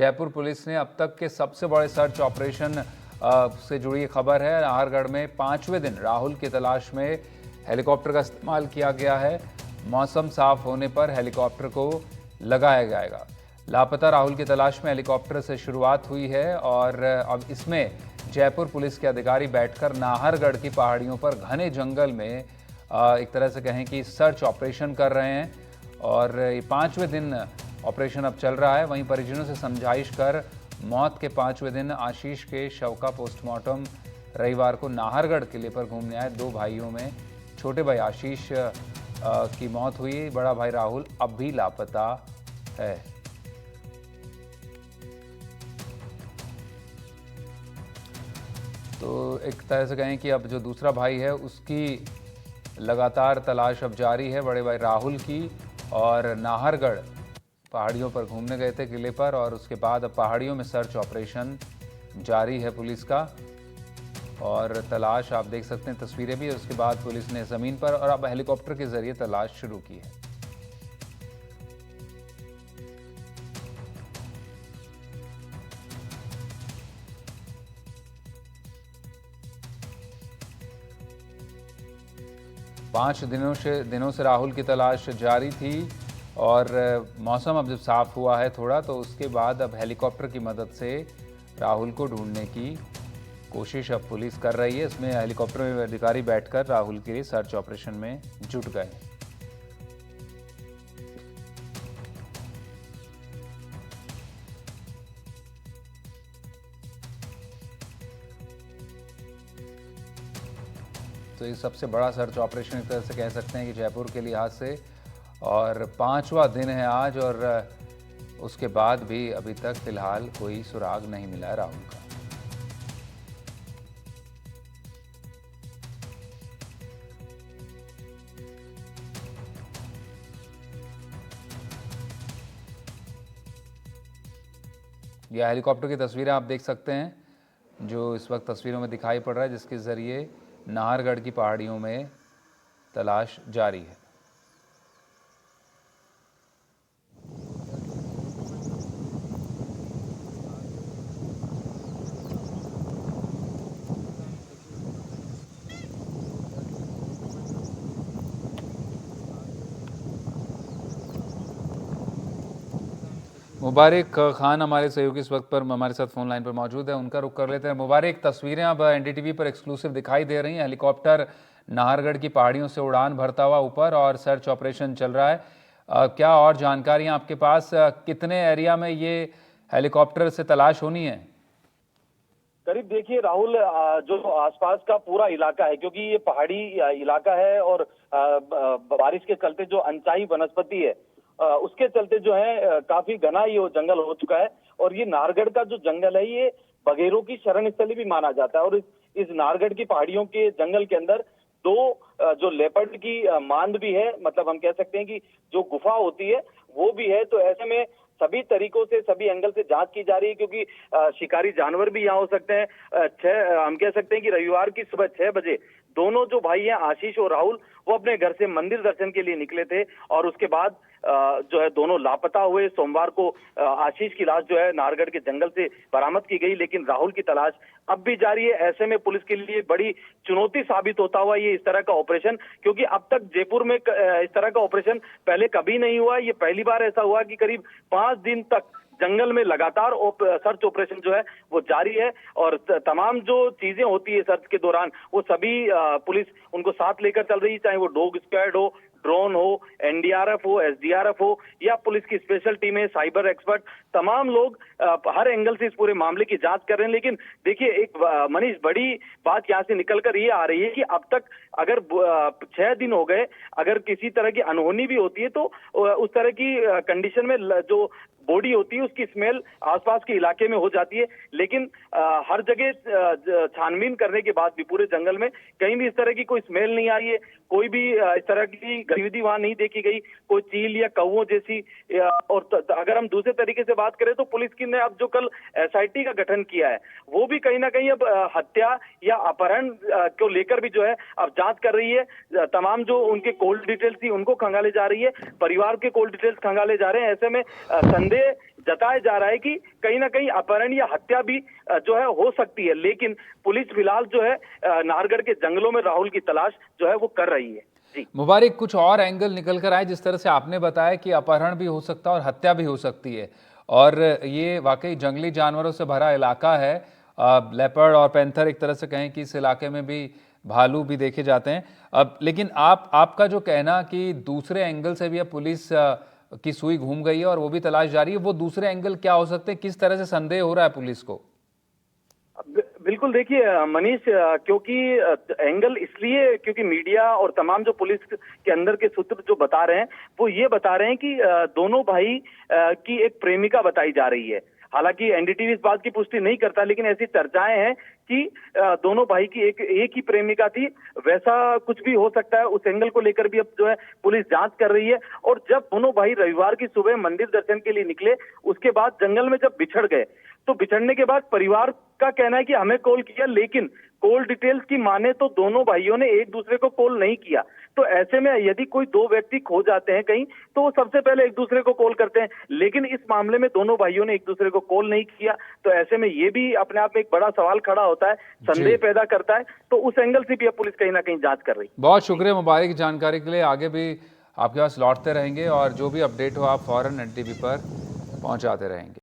Jaipur police ने अब तक के सबसे बड़े सर्च ऑपरेशन से जुड़ी खबर है। नाहरगढ़ में 5वें दिन राहुल की तलाश में हेलीकॉप्टर का इस्तेमाल किया गया है। मौसम साफ होने पर हेलीकॉप्टर को लगाया जाएगा। लापता राहुल की तलाश में हेलीकॉप्टर से शुरुआत हुई है और अब इसमें जयपुर पुलिस के अधिकारी बैठकर नाहरगढ़ की पहाड़ियों पर घने जंगल में एक तरह से कहें कि सर्च ऑपरेशन कर रहे हैं और ये 5वें दिन ऑपरेशन अब चल रहा है। वहीं परिजनों से समझाइश कर मौत के 5वें दिन आशीष के शव का पोस्टमार्टम रविवार को नाहरगढ़ किले पर घूमने आए 2 भाइयों में छोटे भाई आशीष की मौत हुई। बड़ा भाई राहुल अब भी लापता है। तो एक तरह से कहें कि अब जो दूसरा भाई है उसकी लगातार तलाश अब जारी है। बड़े भाई राहुल की और नाहरगढ़ पहाड़ियों पर घूमने गए थे किले पर और उसके बाद अब पहाड़ियों में सर्च ऑपरेशन जारी है पुलिस का और तलाश आप देख सकते हैं तस्वीरें भी। उसके बाद पुलिस ने ज़मीन पर और अब हेलीकॉप्टर के जरिए तलाश शुरू की है। पांच दिनों से राहुल की तलाश जारी थी और मौसम अब जब साफ हुआ है थोड़ा तो उसके बाद अब हेलीकॉप्टर की मदद से राहुल को ढूंढने की कोशिश अब पुलिस कर रही है। इसमें हेलीकॉप्टर में अधिकारी बैठकर राहुल के लिए सर्च ऑपरेशन में जुट गए। तो ये सबसे बड़ा सर्च ऑपरेशन एक तरह से कह सकते हैं कि जयपुर के लिहाज से और 5वां दिन है आज और उसके बाद भी अभी तक फिलहाल कोई सुराग नहीं मिला है राहुल का। यह हेलीकॉप्टर की तस्वीरें आप देख सकते हैं जो इस वक्त तस्वीरों में दिखाई पड़ रहा है जिसके जरिए नाहरगढ़ की पहाड़ियों में तलाश जारी है। मुबारक खान हमारे सहयोगी इस वक्त पर हमारे साथ फोन लाइन पर मौजूद है, उनका रुख कर लेते हैं। मुबारक, तस्वीरें अब एनडीटीवी पर एक्सक्लूसिव दिखाई दे रही हैं। हेलीकॉप्टर नाहरगढ़ की पहाड़ियों से उड़ान भरता हुआ ऊपर और सर्च ऑपरेशन चल रहा है। क्या और जानकारियां आपके पास, कितने एरिया में ये हेलीकॉप्टर से तलाश होनी है? करीब देखिए राहुल, जो आसपास का पूरा इलाका है क्योंकि ये पहाड़ी इलाका है और बारिश के चलते जो अनचाही वनस्पति है उसके चलते जो है काफी घना ये जंगल हो चुका है। और ये नाहरगढ़ का जो जंगल है ये बघेरों की शरण स्थली भी माना जाता है। और इस नाहरगढ़ की पहाड़ियों के जंगल के अंदर 2 जो लेपर्ड की मांद भी है, मतलब हम कह सकते हैं कि जो गुफा होती है वो भी है। तो ऐसे में सभी तरीकों से सभी एंगल से जांच की जा रही है क्योंकि शिकारी जानवर भी यहाँ हो सकते हैं। हम कह सकते हैं कि रविवार की सुबह 6 बजे दोनों जो भाई हैं आशीष और राहुल वो अपने घर से मंदिर दर्शन के लिए निकले थे और उसके बाद जो है दोनों लापता हुए। सोमवार को आशीष की लाश जो है नाहरगढ़ के जंगल से बरामद की गई, लेकिन राहुल की तलाश अब भी जारी है। ऐसे में पुलिस के लिए बड़ी चुनौती साबित होता हुआ ये इस तरह का ऑपरेशन, क्योंकि अब तक जयपुर में इस तरह का ऑपरेशन पहले कभी नहीं हुआ। ये पहली बार ऐसा हुआ कि करीब 5 दिन तक जंगल में लगातार सर्च ऑपरेशन जो है वो जारी है। और तमाम जो चीजें होती है सर्च के दौरान वो सभी पुलिस उनको साथ लेकर चल रही है, चाहे वो डॉग स्क्वाड हो, ड्रोन हो, एनडीआरएफ हो, एसडीआरएफ हो या पुलिस की स्पेशल टीमें, साइबर एक्सपर्ट, तमाम लोग हर एंगल से इस पूरे मामले की जांच कर रहे हैं। लेकिन देखिए एक मनीष, बड़ी बात यहाँ से निकलकर ये आ रही है कि अब तक अगर 6 दिन हो गए, अगर किसी तरह की अनहोनी भी होती है तो उस तरह की कंडीशन में जो बॉडी होती है उसकी स्मेल आसपास के इलाके में हो जाती है। लेकिन हर जगह छानबीन करने के बाद भी पूरे जंगल में कहीं भी इस तरह की कोई स्मेल नहीं आई है, कोई भी इस तरह की गतिविधि वहां नहीं देखी गई, कोई चील या कौवों जैसी। और अगर हम दूसरे तरीके से बात करें तो पुलिस की ने अब जो कल एसआईटी का गठन किया है वो भी कहीं ना कहीं अब हत्या या अपहरण को लेकर भी जो है अब जांच कर रही है। तमाम जो उनके कॉल डिटेल्स थी उनको खंगाले जा रही है, परिवार के कॉल डिटेल्स खंगाले जा रहे हैं। ऐसे में संदेह ये जताया जा रहा है कि कहीं ना कहीं अपहरण या हत्या भी जो है हो सकती है, लेकिन पुलिस फिलहाल जो है नाहरगढ़ के जंगलों में राहुल की तलाश जो है वो कर रही है। जी मुबारक, कुछ और एंगल निकल कर आए जिस तरह से आपने बताया कि अपहरण भी हो सकता है और हत्या भी हो सकती है, और ये वाकई जंगली जानवरों से भरा इलाका है। लेपर्ड और पैंथर, एक तरह से कहें कि इस इलाके में भी भालू भी देखे जाते हैं। अब लेकिन आपका जो कहना कि दूसरे एंगल से भी अब पुलिस की सुई घूम गई है और वो भी तलाश जारी है, वो दूसरे एंगल क्या हो सकते हैं? किस तरह से संदेह हो रहा है पुलिस को? बिल्कुल, देखिए मनीष, क्योंकि एंगल इसलिए क्योंकि मीडिया और तमाम जो पुलिस के अंदर के सूत्र जो बता रहे हैं वो ये बता रहे हैं कि दोनों भाई की एक प्रेमिका बताई जा रही है। हालांकि एनडीटीवी इस बात की पुष्टि नहीं करता, लेकिन ऐसी चर्चाएं हैं कि दोनों भाई की एक ही प्रेमिका थी। वैसा कुछ भी हो सकता है, उस एंगल को लेकर भी अब जो है पुलिस जांच कर रही है। और जब दोनों भाई रविवार की सुबह मंदिर दर्शन के लिए निकले, उसके बाद जंगल में जब बिछड़ गए, तो बिछड़ने के बाद परिवार का कहना है कि हमें कॉल किया, लेकिन कॉल डिटेल्स की माने तो दोनों भाइयों ने एक दूसरे को कॉल नहीं किया। तो ऐसे में यदि कोई दो व्यक्ति खो जाते हैं कहीं, तो वो सबसे पहले एक दूसरे को कॉल करते हैं, लेकिन इस मामले में दोनों भाइयों ने एक दूसरे को कॉल नहीं किया। तो ऐसे में ये भी अपने आप में एक बड़ा सवाल खड़ा होता है, संदेह पैदा करता है। तो उस एंगल से भी अब पुलिस कहीं ना कहीं जांच कर रही है। बहुत शुक्रिया मुबारक जानकारी के लिए। आगे भी आपके पास लौटते रहेंगे और जो भी अपडेट हो आप फौरन एनटीवी पर पहुंचाते रहेंगे।